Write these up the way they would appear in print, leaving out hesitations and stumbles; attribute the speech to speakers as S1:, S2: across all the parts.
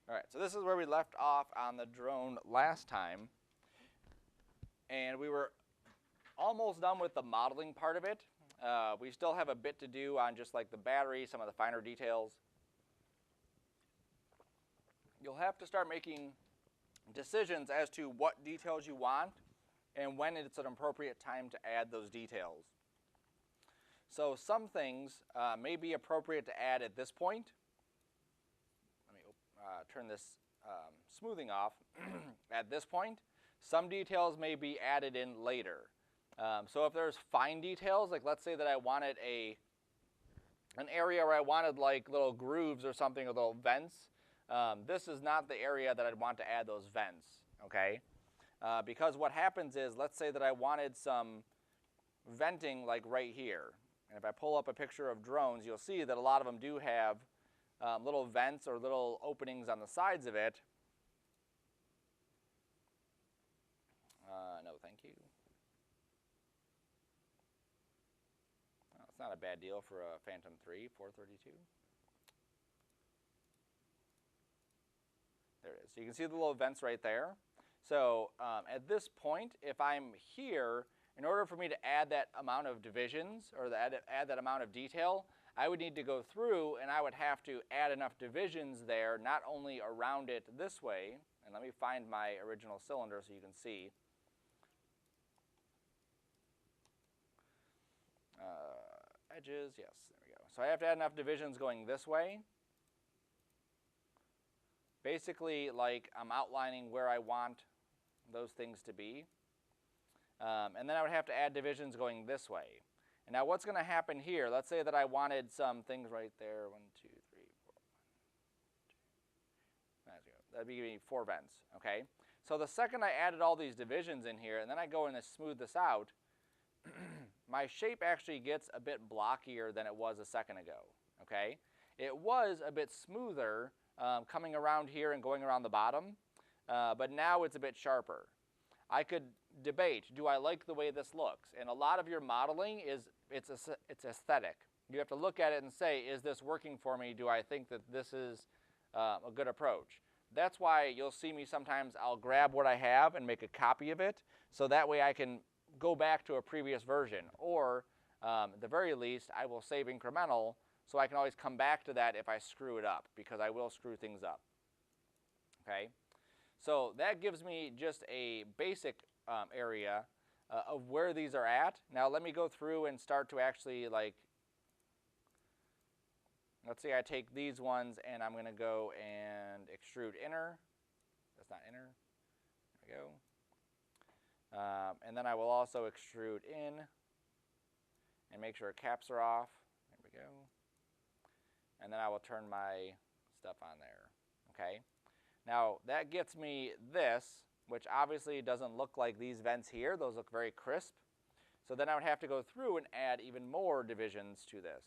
S1: All right, so this is where we left off on the drone last time. And we were almost done with the modeling part of it. We still have a bit to do on just like the battery, some of the finer details. You'll have to start making decisions as to what details you want and when it's an appropriate time to add those details. So some things may be appropriate to add at this point. Let me turn this smoothing off at this point. Some details may be added in later. So if there's fine details, like let's say that I wanted an area where I wanted like little grooves or something, or little vents, this is not the area that I'd want to add those vents, okay? Because what happens is, let's say that I wanted some venting like right here. And if I pull up a picture of drones, you'll see that a lot of them do have little vents or little openings on the sides of it. No, thank you. Well, it's not a bad deal for a Phantom 3, 432. There it is. So you can see the little vents right there. So at this point, if I'm here, in order for me to add that amount of divisions or add that amount of detail, I would need to go through and I would have to add enough divisions there, not only around it this way. And let me find my original cylinder so you can see. Edges, yes, there we go. So I have to add enough divisions going this way. Basically, like I'm outlining where I want those things to be. And then I would have to add divisions going this way. And now what's going to happen here, let's say that I wanted some things right there, 1, 2, 3, 4, 1, 2. That'd be 4 vents, okay? So the second I added all these divisions in here, and then I go in and smooth this out, my shape actually gets a bit blockier than it was a second ago, okay? It was a bit smoother coming around here and going around the bottom, but now it's a bit sharper. I could debate, do I like the way this looks? And a lot of your modeling is, it's aesthetic. You have to look at it and say, is this working for me? Do I think that this is a good approach? That's why you'll see me sometimes, I'll grab what I have and make a copy of it, so that way I can go back to a previous version. Or at the very least, I will save incremental, so I can always come back to that if I screw it up, because I will screw things up, okay? So that gives me just a basic area of where these are at. Now let me go through and start to actually, like, let's say I take these ones and I'm going to go and extrude inner. That's not inner. There we go. And then I will also extrude in and make sure caps are off. There we go. And then I will turn my stuff on there, okay? Now that gets me this, which obviously doesn't look like these vents here. Those look very crisp. So then I would have to go through and add even more divisions to this.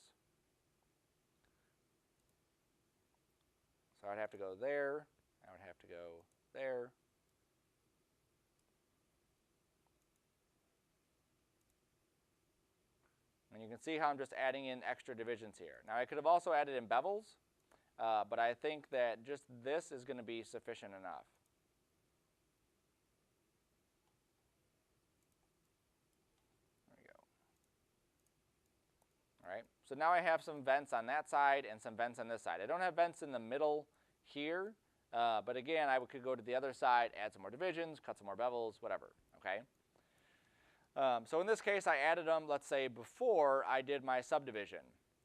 S1: So I'd have to go there. I would have to go there. And you can see how I'm just adding in extra divisions here. Now I could have also added in bevels, but I think that just this is going to be sufficient enough. There we go. All right, so now I have some vents on that side and some vents on this side. I don't have vents in the middle here, but again, I could go to the other side, add some more divisions, cut some more bevels, whatever, okay? So in this case, I added them, let's say, before I did my subdivision,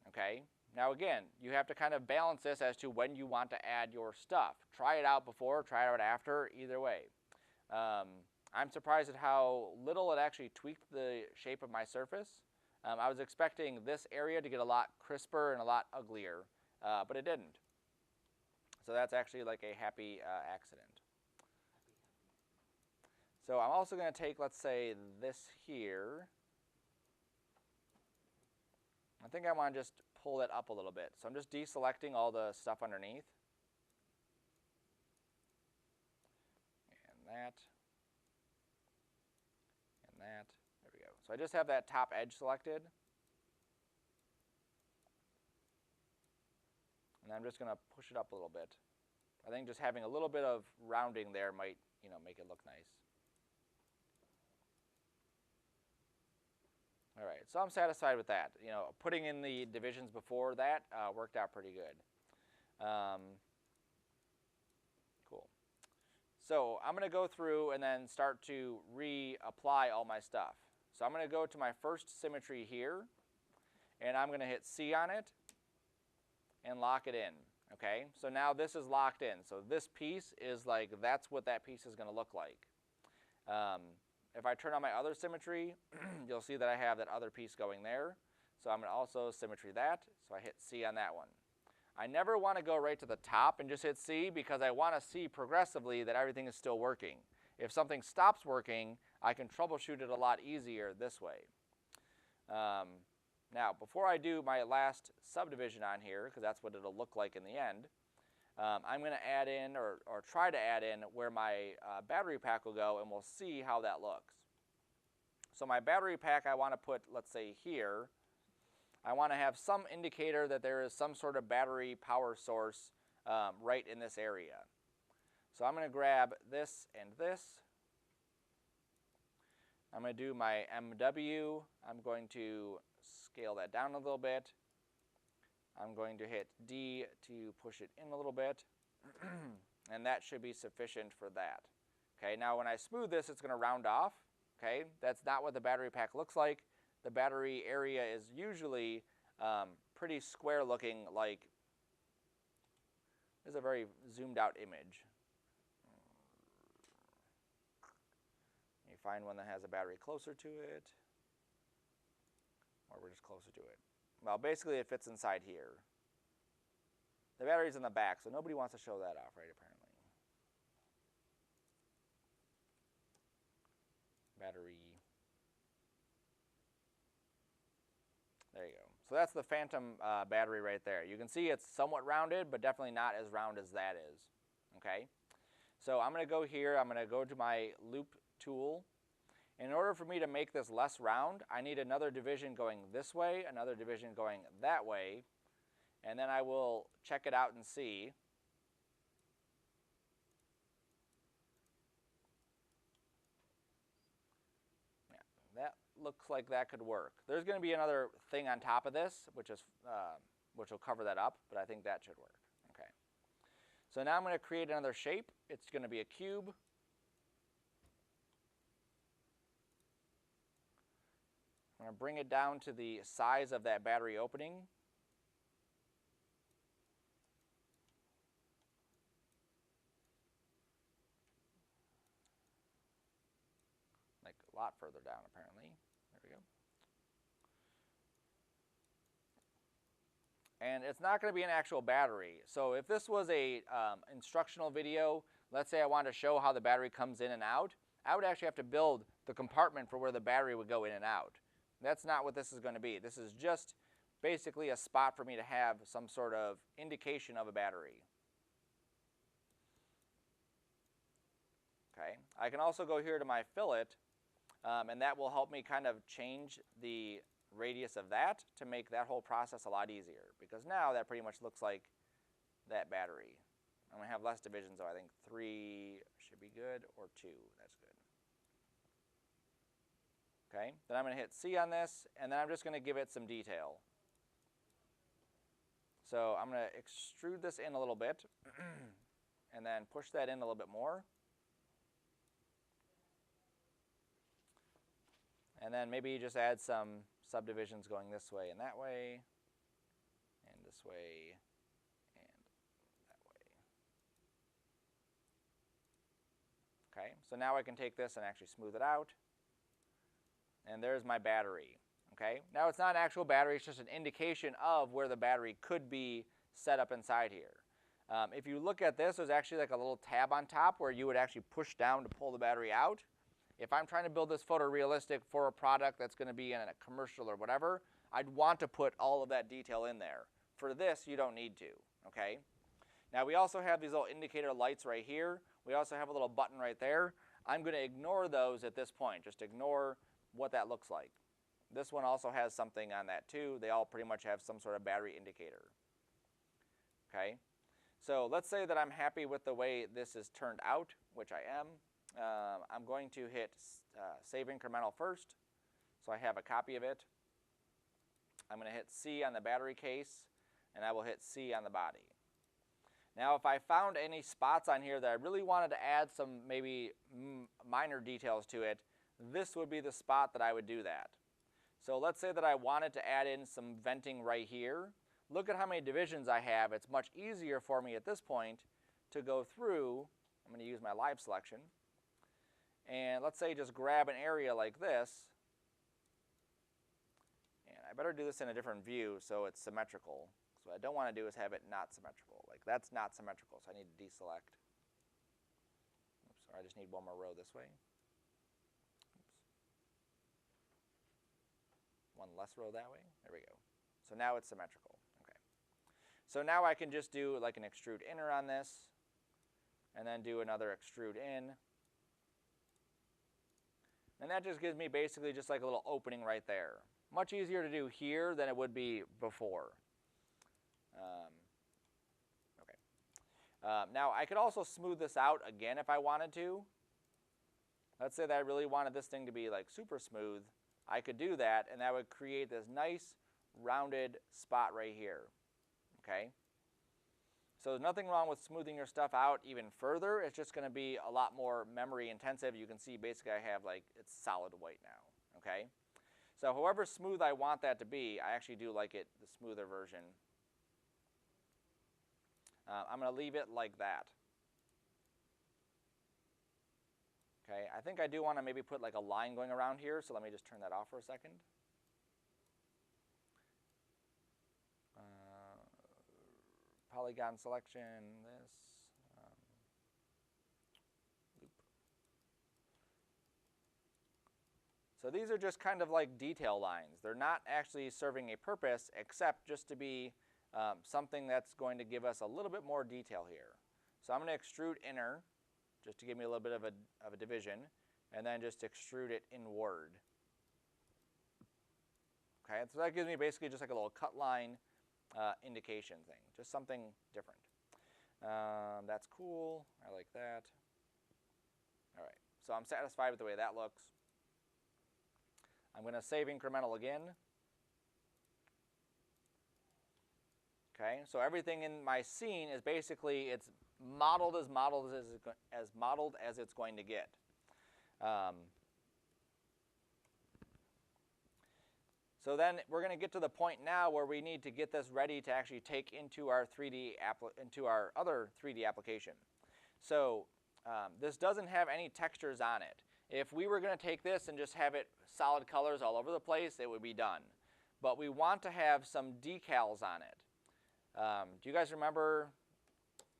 S1: okay? Now again, you have to kind of balance this as to when you want to add your stuff. Try it out before, try it out after, either way. I'm surprised at how little it actually tweaked the shape of my surface. I was expecting this area to get a lot crisper and a lot uglier, but it didn't. So that's actually like a happy accident. So I'm also going to take, let's say, this here. I think I want to just pull it up a little bit. So I'm just deselecting all the stuff underneath. And that. And that. There we go. So I just have that top edge selected. And I'm just going to push it up a little bit, I think just having a little bit of rounding there might, make it look nice. All right, so I'm satisfied with that. Putting in the divisions before that worked out pretty good. Cool. So I'm going to go through and then start to reapply all my stuff. So I'm going to go to my first symmetry here, and I'm going to hit C on it and lock it in. Okay, so now this is locked in. So this piece is like, that's what that piece is going to look like. If I turn on my other symmetry, you'll see that I have that other piece going there. So I'm going to also symmetry that. So I hit C on that one. I never want to go right to the top and just hit C because I want to see progressively that everything is still working. If something stops working, I can troubleshoot it a lot easier this way. Now, before I do my last subdivision on here, because that's what it'll look like in the end, I'm going to add in, or try to add in, where my battery pack will go, and we'll see how that looks. So my battery pack I want to put, let's say, here. I want to have some indicator that there is some sort of battery power source right in this area. So I'm going to grab this and this. I'm going to do my MW. I'm going to scale that down a little bit. I'm going to hit D to push it in a little bit. And that should be sufficient for that. Okay, now when I smooth this, it's going to round off. Okay, that's not what the battery pack looks like. The battery area is usually pretty square looking, like this is a very zoomed out image. You find one that has a battery closer to it, or we're just closer to it. Well, basically it fits inside here. The battery's in the back, so nobody wants to show that off, right, apparently. Battery. There you go. So that's the phantom battery right there. You can see it's somewhat rounded, but definitely not as round as that is. Okay? So I'm going to go here. I'm going to go to my loop tool. In order for me to make this less round, I need another division going this way, another division going that way, and then I will check it out and see. Yeah, that looks like that could work. There's going to be another thing on top of this, which will cover that up, but I think that should work. Okay. So now I'm going to create another shape. It's going to be a cube. I'm going to bring it down to the size of that battery opening. Like a lot further down, apparently. There we go. And it's not going to be an actual battery. So if this was a instructional video, let's say I wanted to show how the battery comes in and out, I would actually have to build the compartment for where the battery would go in and out. That's not what this is going to be. This is just basically a spot for me to have some sort of indication of a battery. Okay. I can also go here to my fillet, and that will help me kind of change the radius of that to make that whole process a lot easier, because now that pretty much looks like that battery. I'm going to have less divisions, though. I think 3 should be good, or 2. That's good. Okay, then I'm going to hit C on this, and then I'm just going to give it some detail. So I'm going to extrude this in a little bit, and then push that in a little bit more. And then maybe just add some subdivisions going this way and that way, and this way, and that way. Okay, so now I can take this and actually smooth it out. And there's my battery. Okay, now it's not an actual battery, it's just an indication of where the battery could be set up inside here. If you look at this, there's actually like a little tab on top where you would actually push down to pull the battery out. If I'm trying to build this photorealistic for a product that's going to be in a commercial or whatever, I'd want to put all of that detail in there. For this, you don't need to. Okay. Now we also have these little indicator lights right here. We also have a little button right there. I'm going to ignore those at this point. Just ignore what that looks like. This one also has something on that too. They all pretty much have some sort of battery indicator. Okay, So let's say that I'm happy with the way this is turned out, which I am. I'm going to hit Save Incremental first, so I have a copy of it. I'm going to hit C on the battery case, and I will hit C on the body. Now if I found any spots on here that I really wanted to add some maybe minor details to it, this would be the spot that I would do that. So let's say that I wanted to add in some venting right here. Look at how many divisions I have. It's much easier for me at this point to go through. I'm going to use my live selection. And let's say just grab an area like this. And I better do this in a different view so it's symmetrical. So what I don't want to do is have it not symmetrical. Like that's not symmetrical, so I need to deselect. Oops, or I just need one more row this way. Oops. One less row that way. There we go. So now it's symmetrical. Okay. So now I can just do like an extrude inner on this, and then do another extrude in. And that just gives me basically just like a little opening right there. Much easier to do here than it would be before. Now I could also smooth this out again if I wanted to. Let's say that I really wanted this thing to be like super smooth. I could do that, and that would create this nice rounded spot right here. Okay? So there's nothing wrong with smoothing your stuff out even further. It's just going to be a lot more memory intensive. You can see basically I have like it's solid white now. Okay? So however smooth I want that to be, I actually do like it the smoother version. I'm going to leave it like that. Okay, I think I do want to maybe put like a line going around here, so let me just turn that off for a second. Polygon selection, this, loop. So these are just kind of like detail lines. They're not actually serving a purpose except just to be something that's going to give us a little bit more detail here. So I'm going to extrude inner, just to give me a little bit of a division, and then just extrude it inward. Okay, so that gives me basically just like a little cut line indication thing, just something different. That's cool, I like that. All right, so I'm satisfied with the way that looks. I'm going to save incremental again. Okay, so everything in my scene is basically, it's modeled as it's going to get. So then we're going to get to the point now where we need to get this ready to actually take into our other 3D application. So this doesn't have any textures on it. If we were going to take this and just have it solid colors all over the place, it would be done. But we want to have some decals on it. Do you guys remember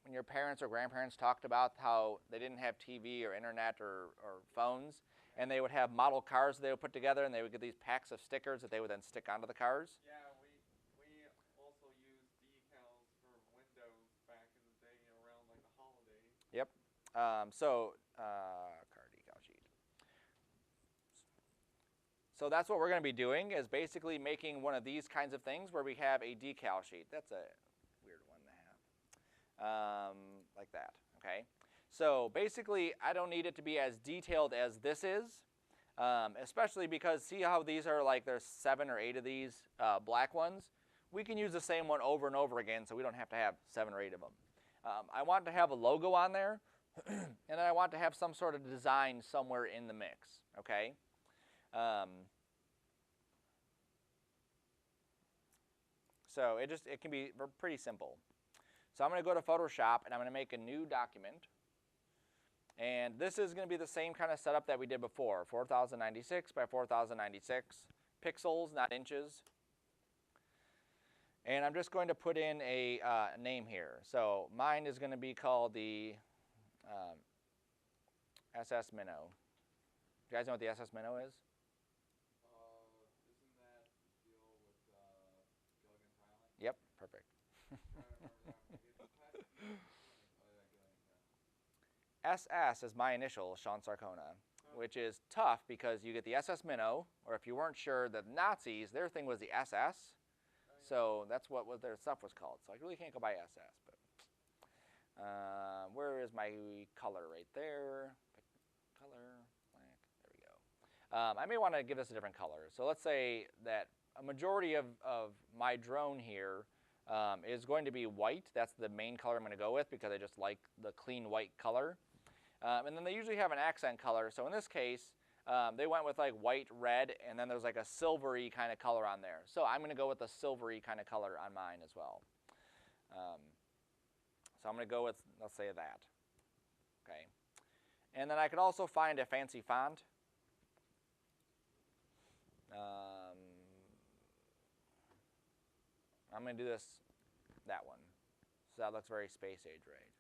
S1: when your parents or grandparents talked about how they didn't have TV or internet or phones, and they would have model cars that they would put together, and they would get these packs of stickers that they would then stick onto the cars?
S2: Yeah, we also used decals for windows back in the day around like the holidays.
S1: Yep. Car decal sheet. So that's what we're going to be doing, is basically making one of these kinds of things where we have a decal sheet. That's a weird one to have. Like that, okay? So basically, I don't need it to be as detailed as this is, especially because see how these are like, there's 7 or 8 of these black ones? We can use the same one over and over again, so we don't have to have 7 or 8 of them. I want to have a logo on there, and then I want to have some sort of design somewhere in the mix, okay? So it can be pretty simple. So I'm going to go to Photoshop, and I'm going to make a new document. And this is going to be the same kind of setup that we did before, 4096 by 4096 pixels, not inches. And I'm just going to put in a name here. So mine is going to be called the SS Minnow. Do you guys know what the SS Minnow is?
S2: Isn't that the deal with Gilligan Thailand?
S1: Yep, perfect. SS is my initial, Sean Sarcona, which is tough because you get the SS Minnow, or if you weren't sure, the Nazis, their thing was the SS. So that's what their stuff was called. So I really can't go by SS. But Where is my color? Right there. Pick color, black. There we go. I may want to give this a different color. So let's say that a majority of my drone here is going to be white. That's the main color I'm going to go with because I just like the clean white color. And then they usually have an accent color. So in this case, they went with like white, red, and then there's like a silvery kind of color on there. So I'm going to go with a silvery kind of color on mine as well. So I'm going to go with, let's say, that. Okay. And then I could also find a fancy font. I'm going to do that one. So that looks very space age, right?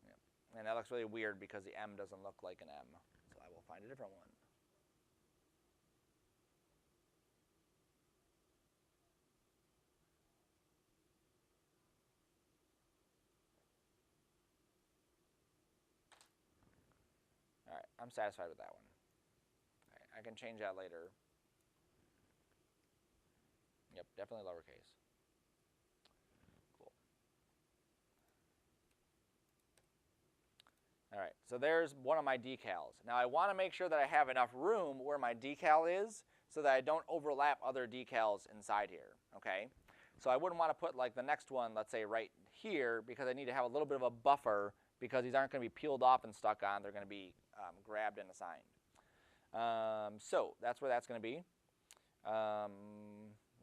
S1: Yep. And that looks really weird because the M doesn't look like an M. So I will find a different one. All right, I'm satisfied with that one. Okay, I can change that later. Yep, definitely lowercase. Cool. All right, so there's one of my decals. Now I want to make sure that I have enough room where my decal is so that I don't overlap other decals inside here, okay? So I wouldn't want to put like the next one, let's say right here, because I need to have a little bit of a buffer because these aren't going to be peeled off and stuck on. They're going to be grabbed and assigned. So that's where that's going to be.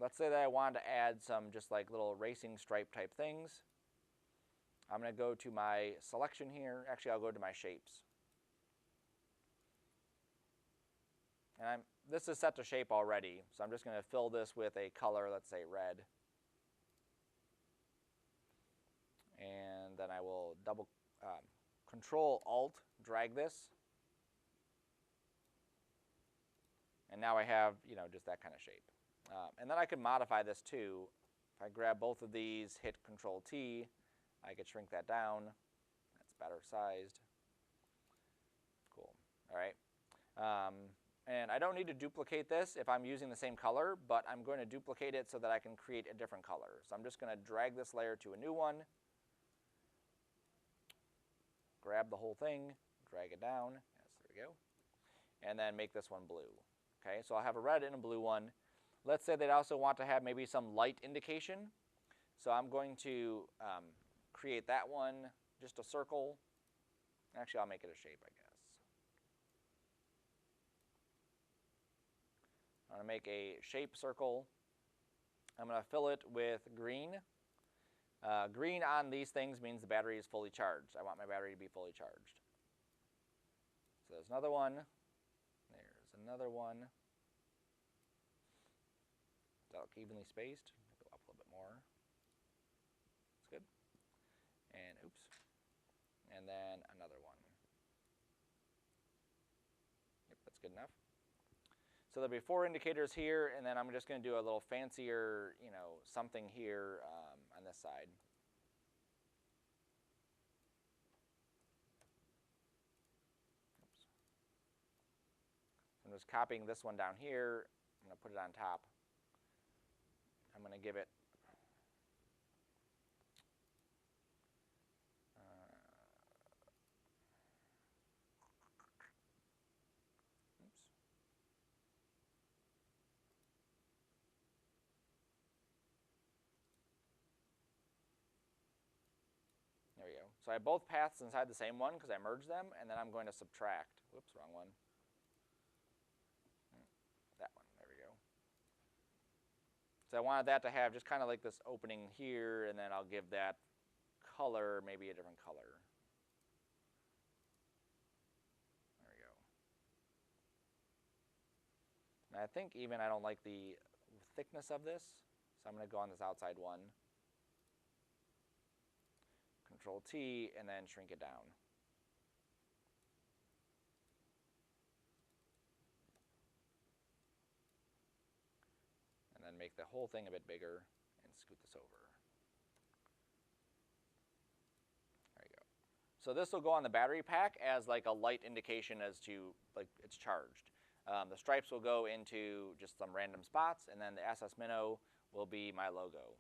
S1: Let's say that I wanted to add some just like little racing stripe type things. I'm going to go to my selection here. Actually, I'll go to my shapes. And this is set to shape already, so I'm just going to fill this with a color, let's say red. And then I will Control-Alt, drag this. And now I have, just that kind of shape. And then I can modify this too. If I grab both of these, hit Control-T, I could shrink that down. That's better sized. Cool. All right. And I don't need to duplicate this if I'm using the same color, but I'm going to duplicate it so that I can create a different color. So I'm just going to drag this layer to a new one, grab the whole thing, drag it down. Yes, there we go. And then make this one blue. Okay, so I'll have a red and a blue one. Let's say they'd also want to have maybe some light indication. So I'm going to create that one, just a circle. Actually, I'll make it a shape, I guess. I'm going to make a shape circle. I'm going to fill it with green. Green on these things means the battery is fully charged. I want my battery to be fully charged. So there's another one. There's another one. Does that look evenly spaced? Go up a little bit more. That's good. And oops. And then another one. Yep, that's good enough. So there'll be 4 indicators here, and then I'm just going to do a little fancier, something here on this side. Oops. I'm just copying this one down here. I'm going to put it on top. I'm going to give it There we go. So I have both paths inside the same one because I merged them, and then I'm going to subtract. Whoops, wrong one. That one, there we go. So I wanted that to have just kind of like this opening here, and then I'll give that color maybe a different color. There we go. And I think even I don't like the thickness of this, so I'm going to go on this outside one. Control-T, and then shrink it down. And then make the whole thing a bit bigger and scoot this over. There you go. So this will go on the battery pack as like a light indication as to like it's charged. The stripes will go into just some random spots, and then the SS Minnow will be my logo.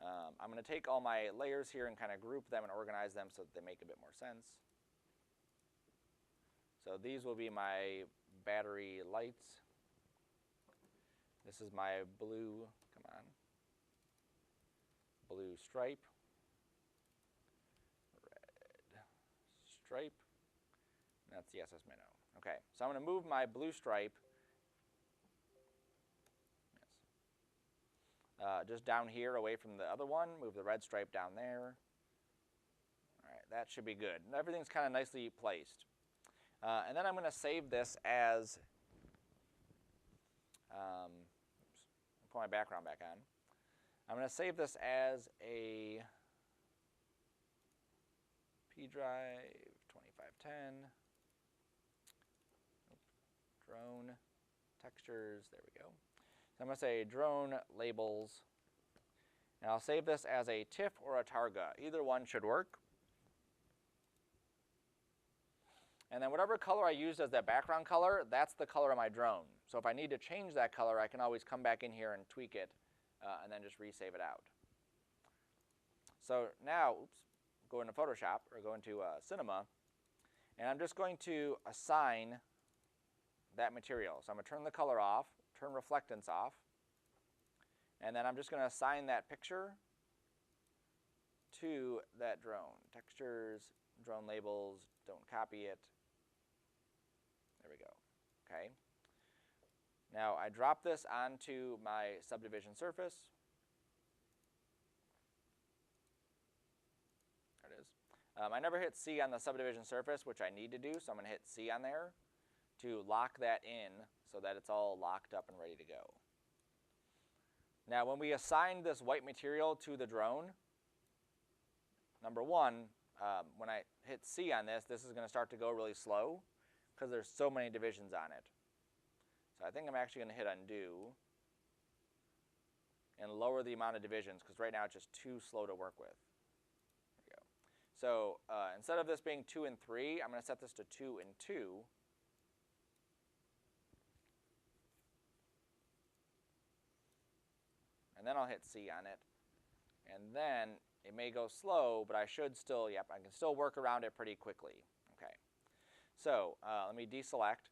S1: I'm going to take all my layers here and kind of group them and organize them so that they make a bit more sense. So these will be my battery lights. This is my blue, come on, blue stripe, red stripe, and that's the SS minnow. Okay, so I'm going to move my blue stripe just down here away from the other one, move the red stripe down there. All right, that should be good. And everything's kind of nicely placed. And then I'm going to save this as, oops, put my background back on. I'm going to save this as a P drive 2510, drone textures, there we go. So I'm going to say drone labels, and I'll save this as a TIFF or a Targa. Either one should work. And then whatever color I used as that background color, that's the color of my drone. So if I need to change that color, I can always come back in here and tweak it, and then just resave it out. So now, oops, go into Photoshop, or go into Cinema, and I'm just going to assign that material. So I'm going to turn the color off, turn reflectance off, and then I'm just going to assign that picture to that drone. Textures, drone labels, don't copy it. There we go. Okay. Now I drop this onto my subdivision surface. There it is. I never hit C on the subdivision surface, which I need to do, so I'm going to hit C on there to lock that in so that it's all locked up and ready to go. Now when we assign this white material to the drone, number one, when I hit C on this, this is going to start to go really slow because there's so many divisions on it. So I think I'm actually going to hit undo and lower the amount of divisions because right now it's just too slow to work with. There we go. So instead of this being 2 and 3, I'm going to set this to 2 and 2. And then I'll hit C on it. And then it may go slow, but I should still, yep, I can still work around it pretty quickly. Okay. So let me deselect.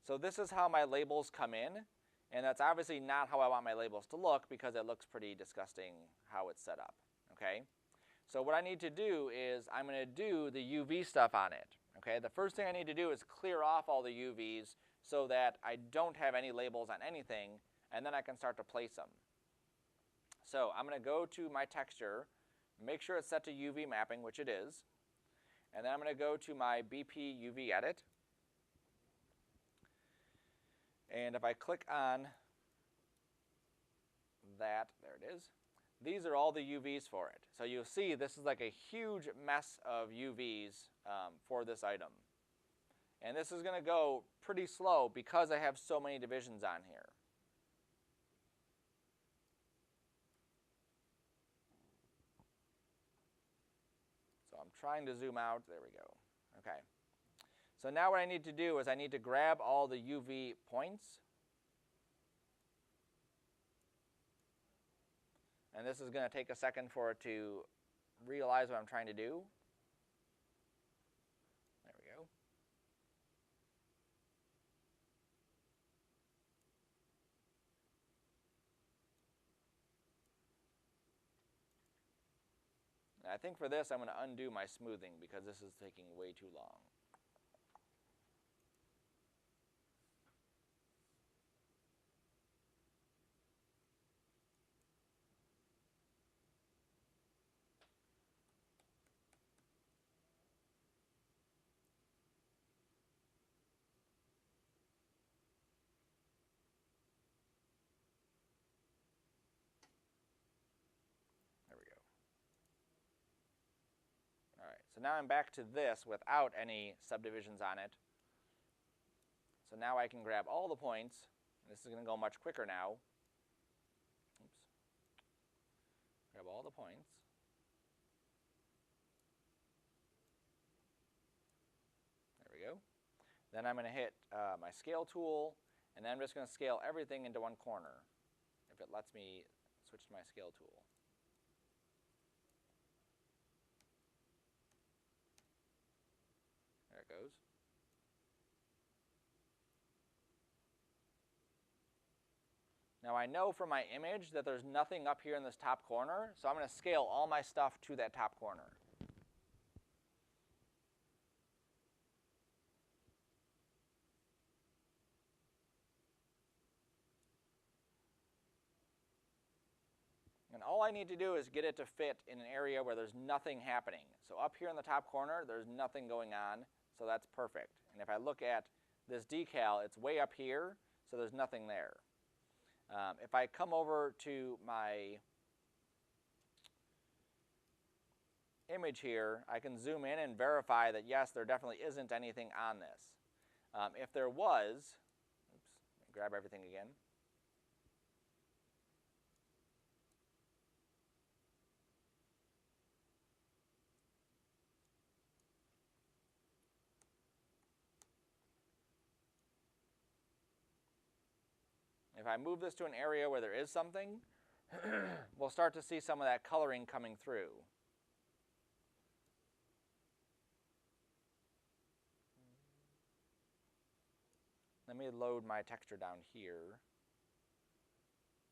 S1: So this is how my labels come in, and that's obviously not how I want my labels to look because it looks pretty disgusting how it's set up. Okay. So what I need to do is I'm going to do the UV stuff on it. Okay. The first thing I need to do is clear off all the UVs so that I don't have any labels on anything, and then I can start to place them. So I'm going to go to my texture, make sure it's set to UV mapping, which it is, and then I'm going to go to my BP UV edit, and if I click on that, there it is, these are all the UVs for it. So you'll see this is like a huge mess of UVs for this item. And this is going to go pretty slow because I have so many divisions on here. I'm trying to zoom out. There we go. Okay. So now what I need to do is I need to grab all the UV points. And this is going to take a second for it to realize what I'm trying to do. There we go. I think for this I'm going to undo my smoothing because this is taking way too long. So now I'm back to this without any subdivisions on it. So now I can grab all the points. This is going to go much quicker now. Oops. Grab all the points. There we go. Then I'm going to hit my scale tool, and then I'm just going to scale everything into one corner if it lets me switch to my scale tool. Now I know from my image that there's nothing up here in this top corner, so I'm going to scale all my stuff to that top corner. And all I need to do is get it to fit in an area where there's nothing happening. So up here in the top corner, there's nothing going on, so that's perfect. And if I look at this decal, it's way up here, so there's nothing there. If I come over to my image here, I can zoom in and verify that yes, there definitely isn't anything on this. If there was, oops, let me grab everything again. If I move this to an area where there is something, we'll start to see some of that coloring coming through. Let me load my texture down here.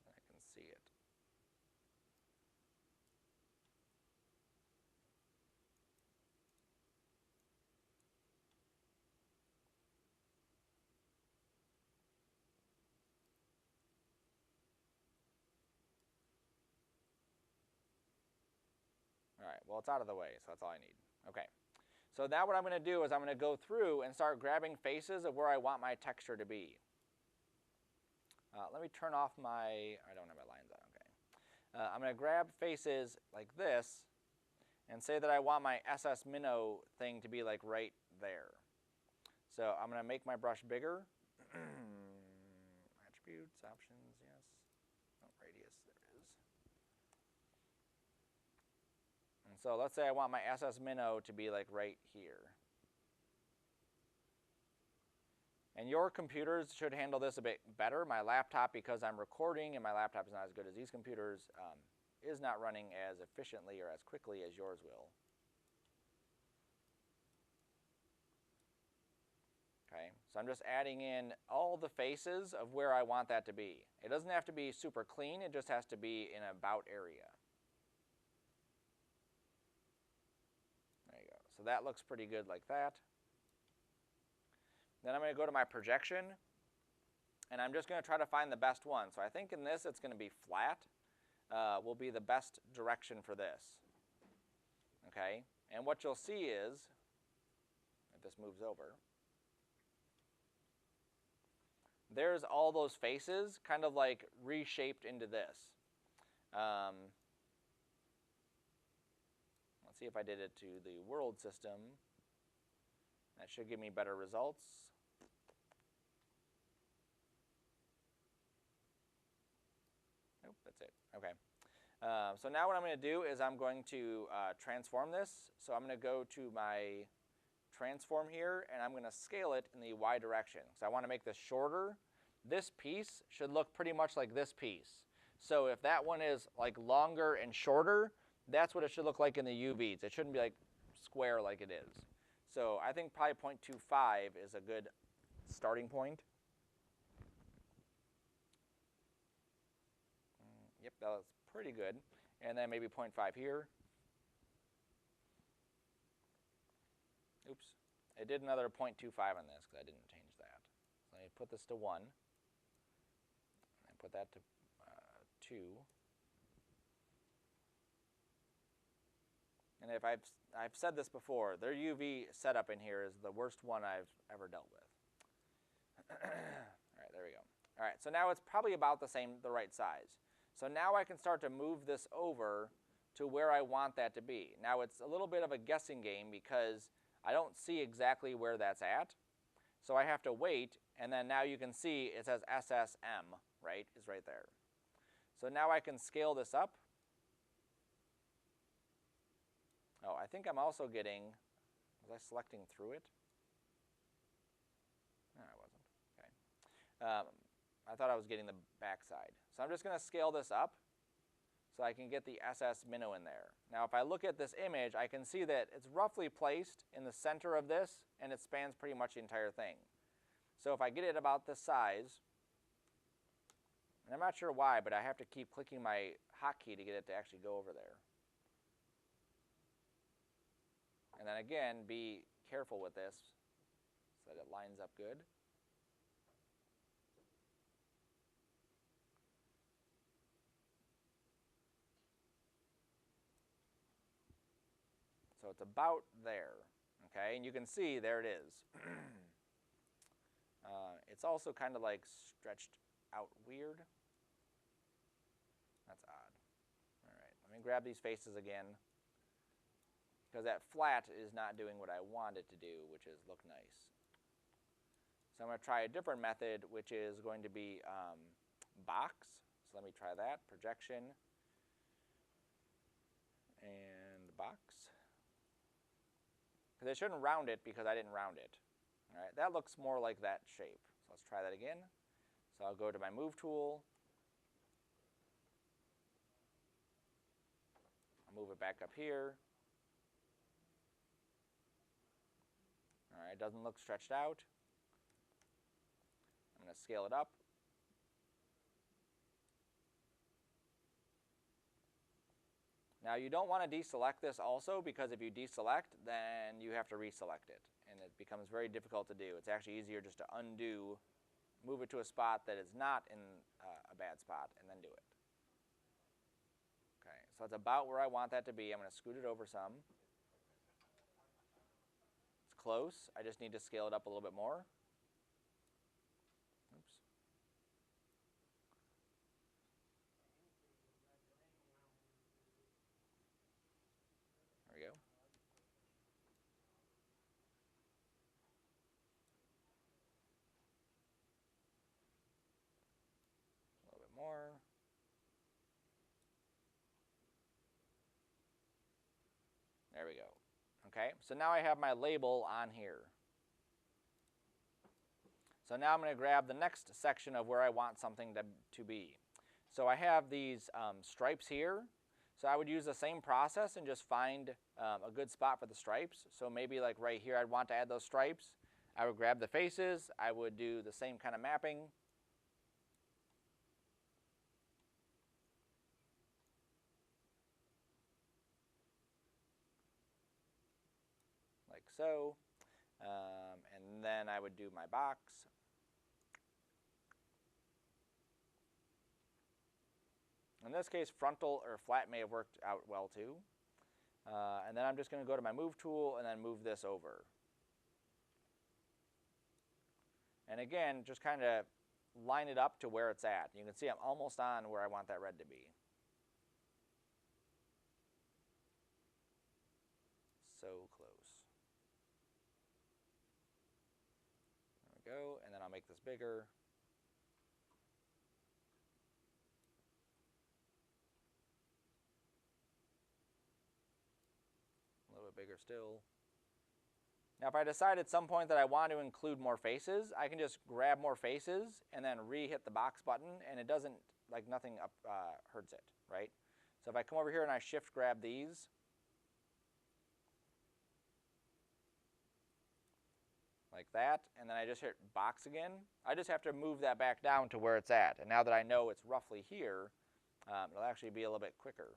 S1: I can see it. All right, well, it's out of the way, so that's all I need. Okay, so now what I'm going to do is I'm going to go through and start grabbing faces of where I want my texture to be. Let me turn off my, I don't have my lines on, okay. I'm going to grab faces like this and say that I want my SS Minnow thing to be like right there. So I'm going to make my brush bigger. Attributes, options, yes. Oh, radius, there it is. And so let's say I want my SS Minnow to be like right here. And your computers should handle this a bit better. My laptop, because I'm recording and my laptop is not as good as these computers, is not running as efficiently or as quickly as yours will. Okay, so I'm just adding in all the faces of where I want that to be. It doesn't have to be super clean, it just has to be in an about area. There you go. So that looks pretty good like that. Then I'm going to go to my projection, and I'm just going to try to find the best one. So I think in this it's going to be flat will be the best direction for this. Okay, and what you'll see is, if this moves over, there's all those faces kind of like reshaped into this. Let's see if I did it to the world system. That should give me better results. Nope, that's it. Okay. So now what I'm going to do is I'm going to transform this. So I'm going to go to my transform here, and I'm going to scale it in the Y direction. So I want to make this shorter. This piece should look pretty much like this piece. So if that one is like longer and shorter, that's what it should look like in the UVs. It shouldn't be like square like it is. So I think probably 0.25 is a good starting point. Yep, that was pretty good. And then maybe 0.5 here. Oops. It did another 0.25 on this because I didn't change that. So let me put this to 1. And put that to 2. And if I've said this before, their UV setup in here is the worst one I've ever dealt with. All right, there we go. All right, so now it's probably about the right size. So now I can start to move this over to where I want that to be. Now it's a little bit of a guessing game because I don't see exactly where that's at. So I have to wait, and then now you can see it says SSM, right, is right there. So now I can scale this up. Oh, I think I'm also getting, was I selecting through it? No, I wasn't. Okay. I thought I was getting the back side. So I'm just going to scale this up so I can get the SS Minnow in there. Now if I look at this image, I can see that it's roughly placed in the center of this, and it spans pretty much the entire thing. So if I get it about this size, And I'm not sure why, but I have to keep clicking my hotkey to get it to actually go over there. And then again, be careful with this so that it lines up good. So it's about there, okay? And you can see there it is. It's also kind of like stretched out weird. That's odd. All right, let me grab these faces again, because that flat is not doing what I want it to do, which is look nice. So I'm going to try a different method, which is going to be box. So let me try that. Projection and box. Because I shouldn't round it because I didn't round it. All right, that looks more like that shape. So let's try that again. So I'll go to my move tool. I'll move it back up here. All right, it doesn't look stretched out. I'm going to scale it up. Now you don't want to deselect this also, because if you deselect, then you have to reselect it, and it becomes very difficult to do. It's actually easier just to undo, move it to a spot that is not in a bad spot, and then do it. Okay, so it's about where I want that to be. I'm going to scoot it over some. It's close. I just need to scale it up a little bit more. Oops. There we go. A little bit more. There we go. Okay, so now I have my label on here. So now I'm going to grab the next section of where I want something to be. So I have these stripes here. So I would use the same process and just find a good spot for the stripes. So maybe like right here I'd want to add those stripes. I would grab the faces. I would do the same kind of mapping. Like so. And then I would do my box. In this case, frontal or flat may have worked out well too. And then I'm just going to go to my move tool and then move this over. And again, just kind of line it up to where it's at. You can see I'm almost on where I want that red to be. So close. There we go, and then I'll make this bigger. A little bit bigger still. Now if I decide at some point that I want to include more faces, I can just grab more faces and then re-hit the box button, and it doesn't, like nothing hurts it, right? So if I come over here and I shift grab these, like that, and then I just hit box again, I just have to move that back down to where it's at. And now that I know it's roughly here, it'll actually be a little bit quicker.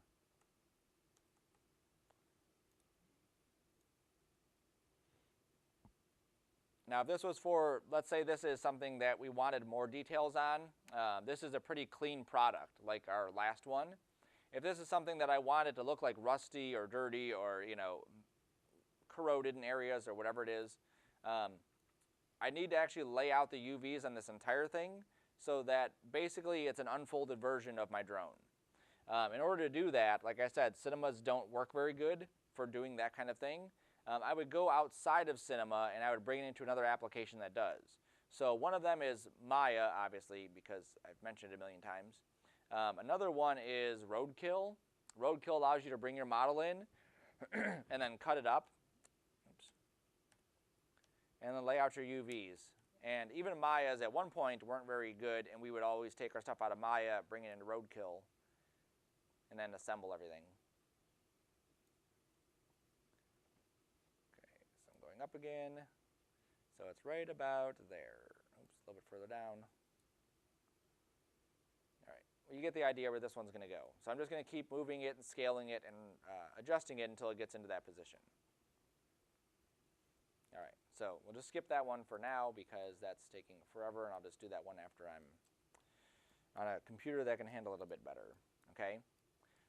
S1: Now if this was for, let's say this is something that we wanted more details on, this is a pretty clean product like our last one. If this is something that I wanted to look like rusty or dirty or, you know, corroded in areas or whatever it is, I need to actually lay out the UVs on this entire thing so that basically it's an unfolded version of my drone. In order to do that, like I said, cinemas don't work very good for doing that kind of thing. I would go outside of Cinema and I would bring it into another application that does. So one of them is Maya, obviously, because I've mentioned it a million times. Another one is Roadkill. Roadkill allows you to bring your model in and then cut it up. Oops. And then lay out your UVs. And even Mayas at one point weren't very good, and we would always take our stuff out of Maya, bring it into Roadkill, and then assemble everything. Up again, so it's right about there. Oops, a little bit further down. you get the idea where this one's going to go. So I'm just going to keep moving it and scaling it and adjusting it until it gets into that position. All right, so we'll just skip that one for now because that's taking forever, and I'll just do that one after I'm on a computer that can handle it a bit better, okay?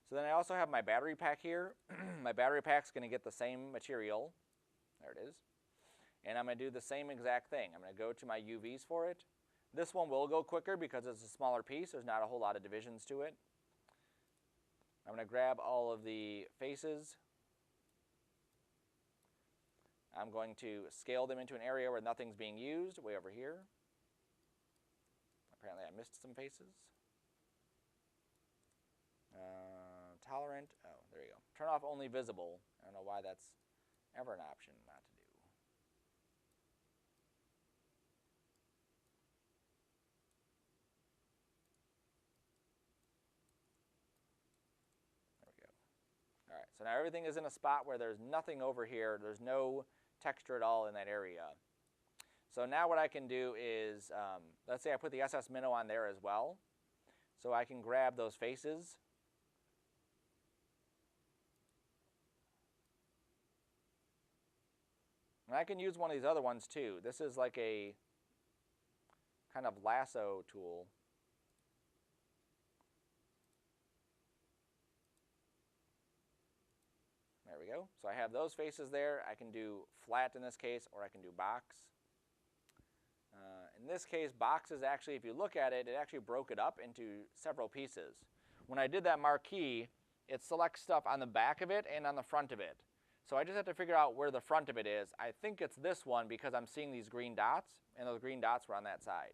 S1: So then I also have my battery pack here. My battery pack's going to get the same material. There it is. And I'm going to do the same exact thing. I'm going to go to my UVs for it. This one will go quicker because it's a smaller piece. There's not a whole lot of divisions to it. I'm going to grab all of the faces. I'm going to scale them into an area where nothing's being used, way over here. Apparently I missed some faces. Tolerant, oh, there you go. Turn off only visible. I don't know why that's ever an option not to do. There we go. All right, so now everything is in a spot where there's nothing over here. There's no texture at all in that area. So now what I can do is, let's say I put the SS Minnow on there as well. So I can grab those faces. And I can use one of these other ones too. This is like a kind of lasso tool. There we go. So I have those faces there. I can do flat in this case, or I can do box. In this case, box is actually, if you look at it, it actually broke it up into several pieces. When I did that marquee, it selects stuff on the back of it and on the front of it. So I just have to figure out where the front of it is. I think it's this one because I'm seeing these green dots, and those green dots were on that side.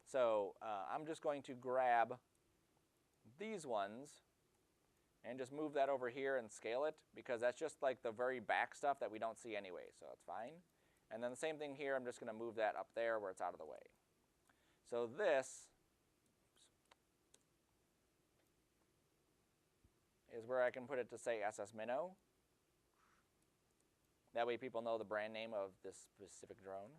S1: So I'm just going to grab these ones and just move that over here and scale it because that's just like the very back stuff that we don't see anyway, so it's fine. And then the same thing here, I'm just going to move that up there where it's out of the way. So this is where I can put it to say SS Minnow. That way people know the brand name of this specific drone.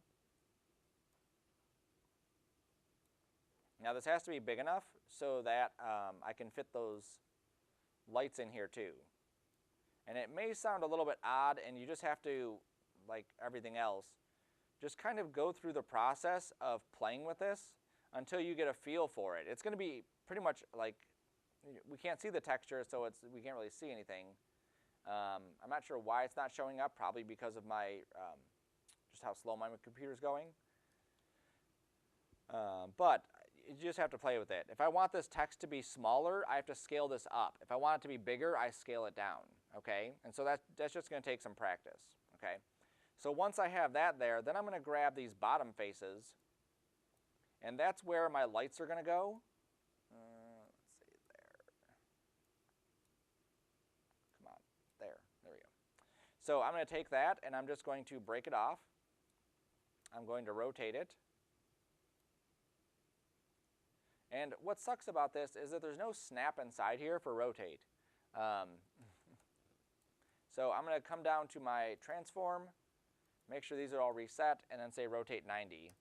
S1: Now this has to be big enough so that I can fit those lights in here too. And it may sound a little bit odd, and you just have to, like everything else, just kind of go through the process of playing with this until you get a feel for it. It's going to be pretty much like, we can't see the texture, so we can't really see anything. I'm not sure why it's not showing up, probably because of my, just how slow my computer's going. But you just have to play with it. If I want this text to be smaller, I have to scale this up. If I want it to be bigger, I scale it down, okay? And so that's just going to take some practice, okay? So once I have that there, then I'm going to grab these bottom faces, and that's where my lights are going to go. Let's see, there. Come on, there we go. So I'm going to take that, and I'm just going to break it off. I'm going to rotate it. And what sucks about this is that there's no snap inside here for rotate. So I'm going to come down to my transform, make sure these are all reset, and then say rotate 90.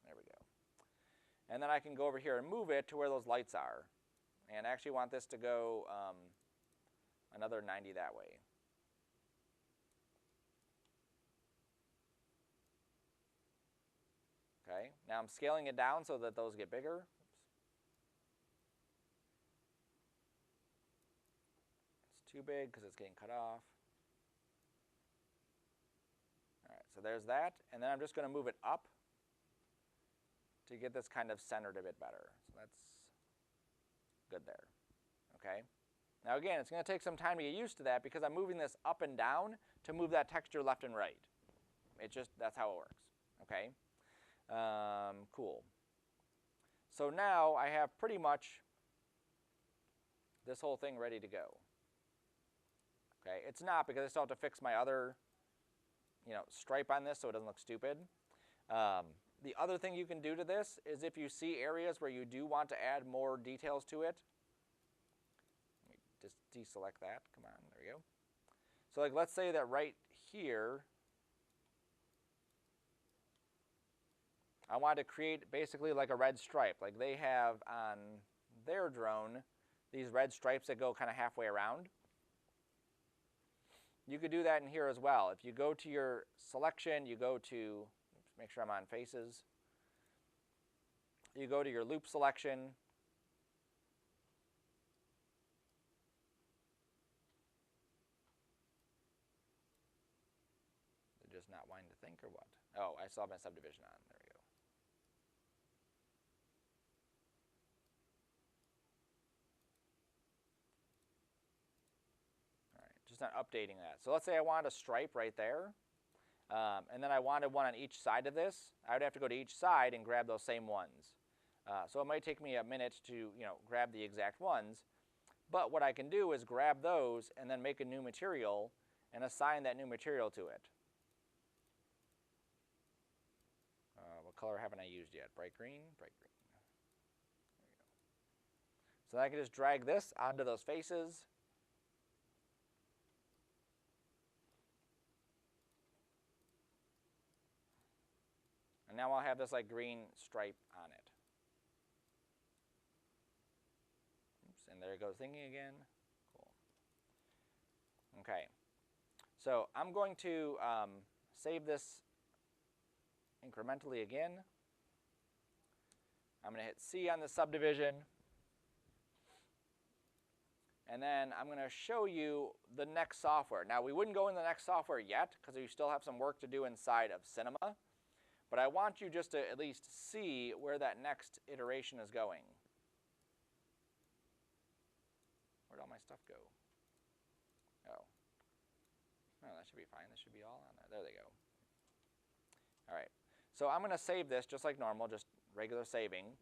S1: There we go. And then I can go over here and move it to where those lights are. And I actually want this to go another 90 that way. Okay, now I'm scaling it down so that those get bigger. It's too big because it's getting cut off. All right, so there's that, and then I'm just going to move it up to get this kind of centered a bit better. So that's good there, okay? Now again, it's going to take some time to get used to that because I'm moving this up and down to move that texture left and right. That's how it works, okay? Cool. So now I have pretty much this whole thing ready to go. Okay, it's not because I still have to fix my other, stripe on this so it doesn't look stupid. The other thing you can do to this is if you see areas where you do want to add more details to it, let me just deselect that. Come on, there we go. So like let's say that right here, I want to create basically like a red stripe like they have on their drone, these red stripes that go kind of halfway around. You could do that in here as well. If you go to your selection, you go to, oops, make sure I'm on faces. You go to your loop selection. They're just not wanting to think or what? Oh, I still have my subdivision on. There we go. All right, just not updating that. So let's say I wanted a stripe right there. And then I wanted one on each side of this. I would have to go to each side and grab those same ones. So it might take me a minute to grab the exact ones. But what I can do is grab those and then make a new material and assign that new material to it. What color haven't I used yet? Bright green? Bright green. There we go. So I can just drag this onto those faces. And now I'll have this like green stripe on it. Oops, and there it goes thinking again. Cool. Okay. So I'm going to save this incrementally again. I'm going to hit C on the subdivision. And then I'm going to show you the next software. Now we wouldn't go in the next software yet because we still have some work to do inside of Cinema. But I want you just to at least see where that next iteration is going. Where'd all my stuff go? Oh. No, that should be fine. This should be all on there. There they go. All right. So I'm going to save this just like normal, just regular saving.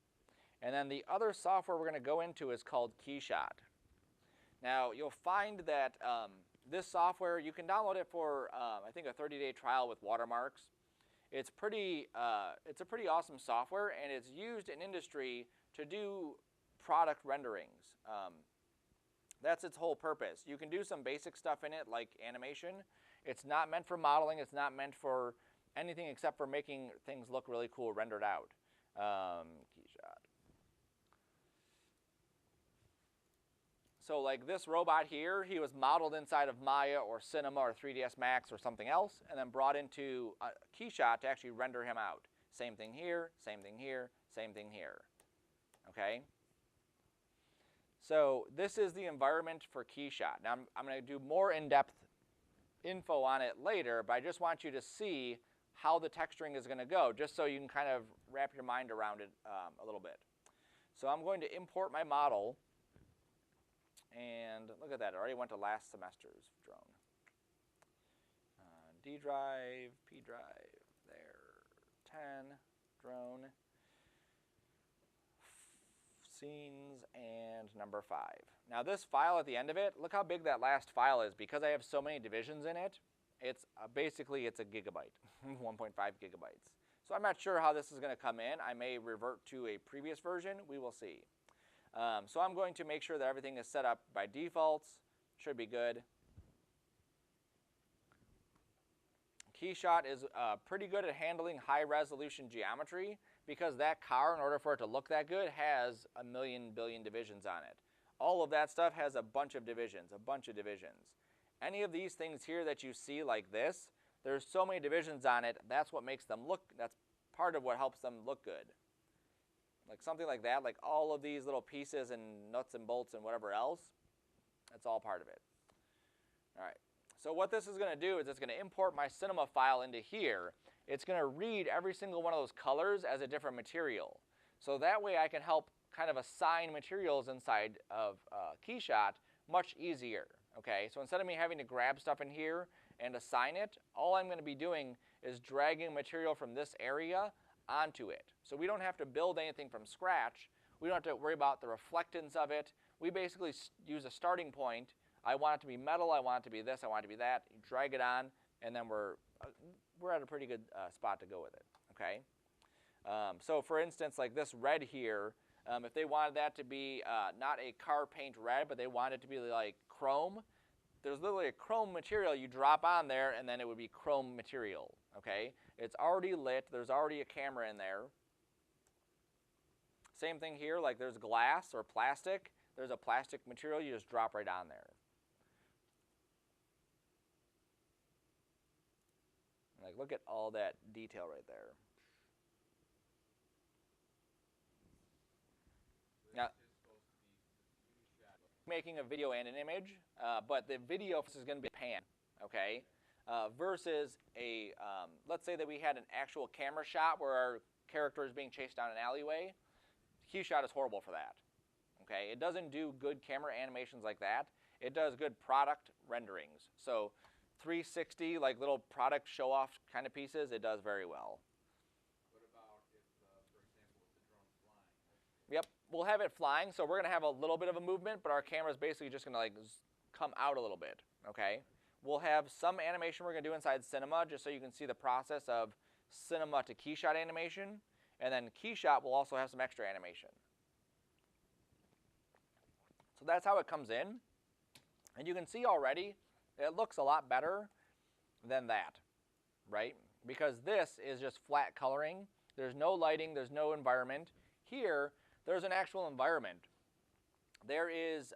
S1: And then the other software we're going to go into is called Keyshot. Now, you'll find that this software, you can download it for, I think, a 30-day trial with watermarks. It's a pretty awesome software, and it's used in industry to do product renderings. That's its whole purpose. You can do some basic stuff in it, like animation. It's not meant for modeling. It's not meant for anything except for making things look really cool rendered out. Keyshot. So like this robot here, he was modeled inside of Maya or Cinema or 3ds Max or something else, and then brought into Keyshot to actually render him out. Same thing here, same thing here, same thing here. Okay? So this is the environment for Keyshot. Now I'm going to do more in-depth info on it later, but I just want you to see how the texturing is going to go, just so you can kind of wrap your mind around it a little bit. So I'm going to import my model. And look at that, it already went to last semester's drone. D drive, P drive, there, 10, drone, scenes, and number 5. Now this file at the end of it, look how big that last file is. Because I have so many divisions in it, it's basically it's a gigabyte, 1.5 gigabytes. So I'm not sure how this is going to come in. I may revert to a previous version. We will see. So I'm going to make sure that everything is set up by defaults. Should be good. Keyshot is pretty good at handling high resolution geometry because that car, in order for it to look that good, has a million billion divisions on it. All of that stuff has a bunch of divisions, Any of these things here that you see like this, there's so many divisions on it, that's what makes them look, that's part of what helps them look good. Like something like that, like all of these little pieces and nuts and bolts and whatever else, that's all part of it. All right, so what this is going to do is it's going to import my Cinema file into here. It's going to read every single one of those colors as a different material. So that way I can help kind of assign materials inside of Keyshot much easier. Okay, so instead of me having to grab stuff in here and assign it, all I'm going to be doing is dragging material from this area onto it. So we don't have to build anything from scratch. We don't have to worry about the reflectance of it. We basically use a starting point. I want it to be metal, I want it to be this, I want it to be that. You drag it on, and then we're at a pretty good spot to go with it. Okay. So for instance, like this red here, if they wanted that to be not a car paint red, but they wanted it to be like chrome, there's literally a chrome material you drop on there, and then it would be chrome material. Okay, it's already lit. There's already a camera in there. Same thing here, like there's glass or plastic. There's a plastic material, you just drop right on there. Like, look at all that detail right there. Now, making a video and an image, but the video is going to be pan, okay? Versus a, let's say that we had an actual camera shot where our character is being chased down an alleyway. Keyshot is horrible for that, okay? It doesn't do good camera animations like that. It does good product renderings. So 360, like little product show-off kind of pieces, it does very well.
S2: What about if, for example, if the drone's flying?
S1: Yep, we'll have it flying, so we're going to have a little bit of a movement, but our camera's basically just going to like come out a little bit, okay? We'll have some animation we're going to do inside Cinema, just so you can see the process of Cinema to Keyshot animation, and then Keyshot will also have some extra animation. So that's how it comes in, and you can see already it looks a lot better than that, right? Because this is just flat coloring. There's no lighting, there's no environment. Here, there's an actual environment. There is,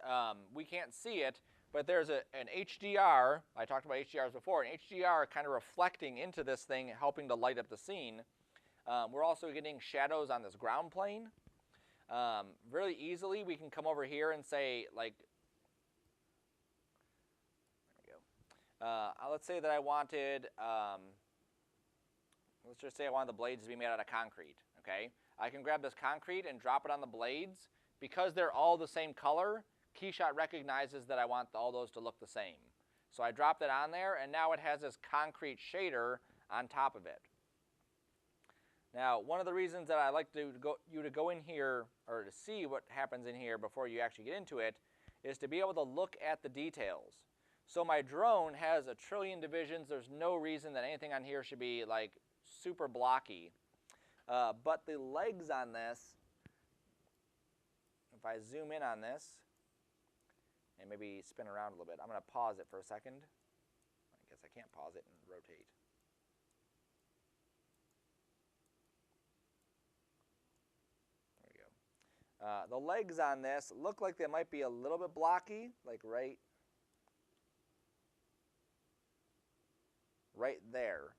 S1: we can't see it, but there's an HDR. I talked about HDRs before, an HDR kind of reflecting into this thing, helping to light up the scene. We're also getting shadows on this ground plane. Really easily, we can come over here and say, like, let's say that I wanted, let's just say I wanted the blades to be made out of concrete, okay? I can grab this concrete and drop it on the blades. Because they're all the same color, Keyshot recognizes that I want all those to look the same. So I dropped it on there, and now it has this concrete shader on top of it. Now, one of the reasons that I like you to go in here, or to see what happens in here before you actually get into it, is to be able to look at the details. So my drone has 1 trillion divisions. There's no reason that anything on here should be like super blocky. But the legs on this, if I zoom in on this, and maybe spin around a little bit, I'm going to pause it for a second. I guess I can't pause it and rotate. There we go. The legs on this look like they might be a little bit blocky, like right there,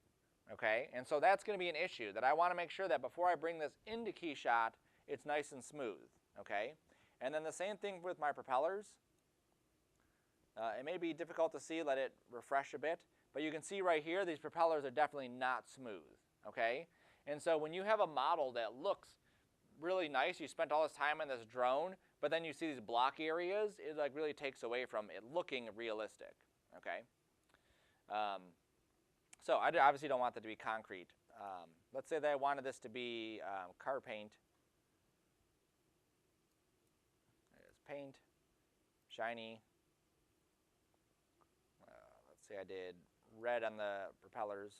S1: okay? And so that's going to be an issue, that I want to make sure that before I bring this into Keyshot, it's nice and smooth, okay? And then the same thing with my propellers. It may be difficult to see, let it refresh a bit, but you can see right here, these propellers are definitely not smooth, okay? And so when you have a model that looks really nice, you spent all this time on this drone, but then you see these block areas, it like really takes away from it looking realistic, okay? So I obviously don't want that to be concrete. Let's say that I wanted this to be car paint. There's paint, shiny. Let's say I did red on the propellers.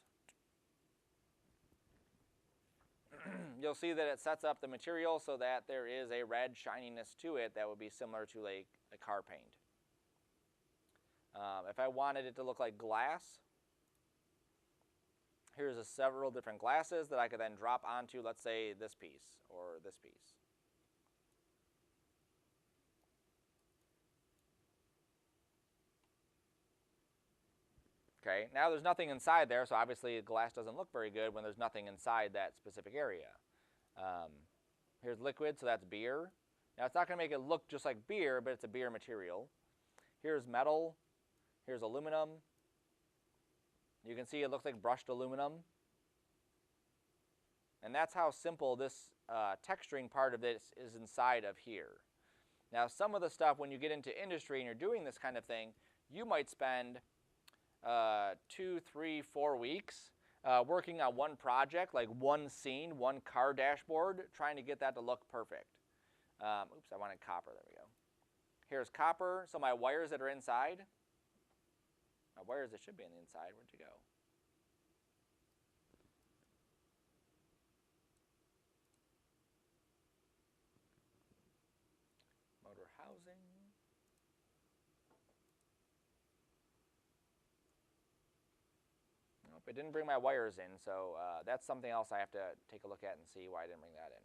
S1: You'll see that it sets up the material so that there is a red shininess to it that would be similar to like a car paint. If I wanted it to look like glass, here's several different glasses that I could then drop onto, let's say, this piece or this piece. Okay, now there's nothing inside there, so obviously the glass doesn't look very good when there's nothing inside that specific area. Here's liquid, so that's beer. Now it's not going to make it look just like beer, but it's a beer material. Here's metal. Here's aluminum. You can see it looks like brushed aluminum. And that's how simple this texturing part of this is inside of here. Now some of the stuff, when you get into industry and you're doing this kind of thing, you might spend 2, 3, 4 weeks working on one project, like one scene, one car dashboard, trying to get that to look perfect. Oops, I wanted copper, there we go. Here's copper, so my wires that are inside, my wires that should be on the inside, where'd you go? Motor housing. Nope, it didn't bring my wires in, so that's something else I have to take a look at and see why I didn't bring that in.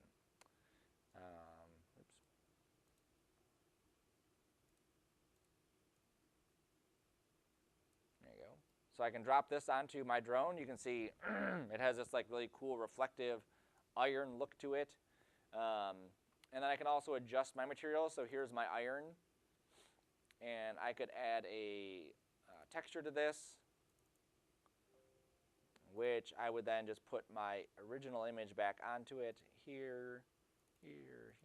S1: So I can drop this onto my drone. You can see it has this like really cool reflective iron look to it. And then I can also adjust my materials. So here's my iron. And I could add a texture to this, which I would then just put my original image back onto it here, here, here.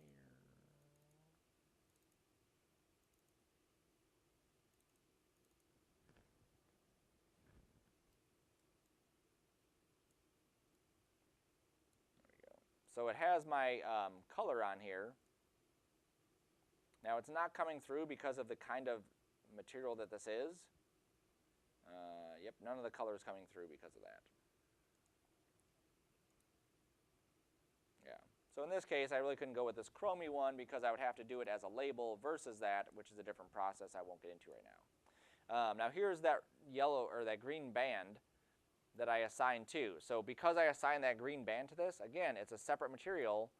S1: So it has my color on here. Now it's not coming through because of the kind of material that this is. Yep, none of the color is coming through because of that. Yeah. So in this case, I really couldn't go with this chromey one because I would have to do it as a label versus that, which is a different process I won't get into right now. Now here's that yellow or that green band that I assigned to. So because I assigned that green band to this, again, it's a separate material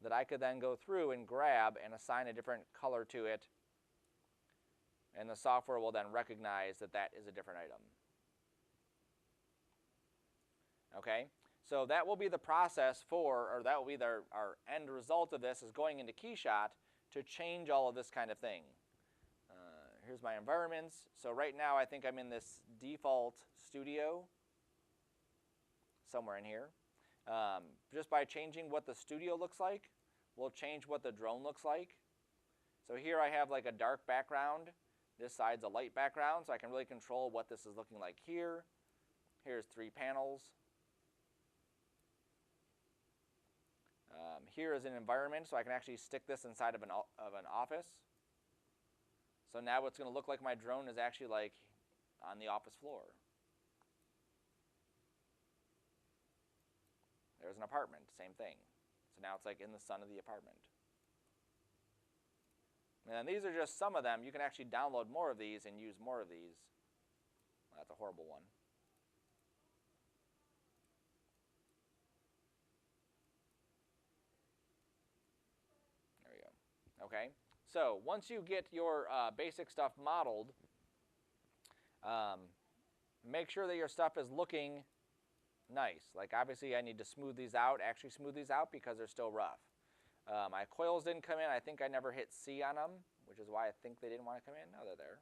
S1: that I could then go through and grab and assign a different color to it, and the software will then recognize that that is a different item. Okay, so that will be the process for, or that will be our end result of this, is going into KeyShot to change all of this kind of thing. Here's my environments. So right now I think I'm in this default studio, somewhere in here. Just by changing what the studio looks like, we'll change what the drone looks like. So here I have like a dark background. This side's a light background, so I can really control what this is looking like here. Here's 3 panels. Here is an environment, so I can actually stick this inside of an office. So now it's going to look like my drone is actually like on the office floor. There's an apartment, same thing. So now it's like in the sun of the apartment. And these are just some of them. You can actually download more of these and use more of these. Well, that's a horrible one. There we go. Okay. So once you get your basic stuff modeled, make sure that your stuff is looking nice. Like obviously I need to smooth these out, actually smooth these out because they're still rough. My coils didn't come in. I think I never hit C on them, which is why I think they didn't want to come in. No, they're there.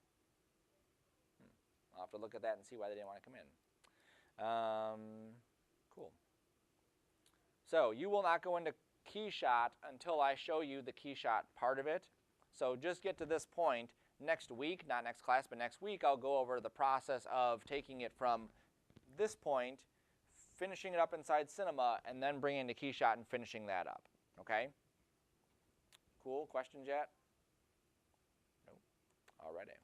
S1: I'll have to look at that and see why they didn't want to come in. Cool. So you will not go into KeyShot until I show you the KeyShot part of it. So just get to this point. Next week, not next class, but next week, I'll go over the process of taking it from this point, finishing it up inside Cinema, and then bringing it to KeyShot and finishing that up. Okay? Cool. Questions yet? Nope. Alrighty.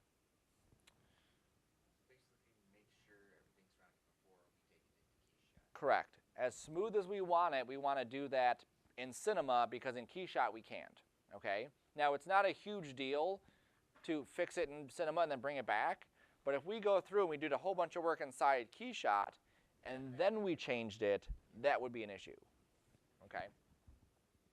S3: Basically, make sure everything's running before we take it into KeyShot.
S1: Correct. As smooth as we want it, we want to do that in Cinema because in KeyShot we can't. Okay? Now, it's not a huge deal to fix it in Cinema and then bring it back, but if we go through and we did a whole bunch of work inside KeyShot and then we changed it, that would be an issue. Okay?